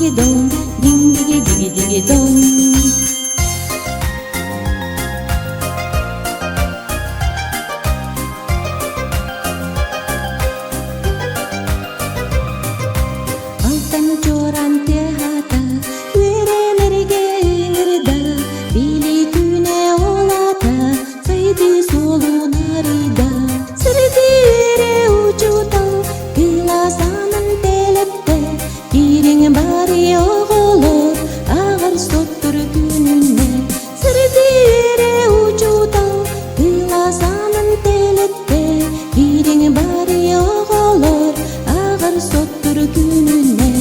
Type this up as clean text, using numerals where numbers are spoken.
digi dong, ding digi dong. Алтан чоран техата, үйренерге ыңырда, били түне олата, сайды солу нарыда. Сырдыре учутал, кыласанын телепте, кирең бари оголор, агар соттур күнүнө. Сырдыре учутал, кыласанын телепте, кирең бари оголор, агар соттур күнүнө.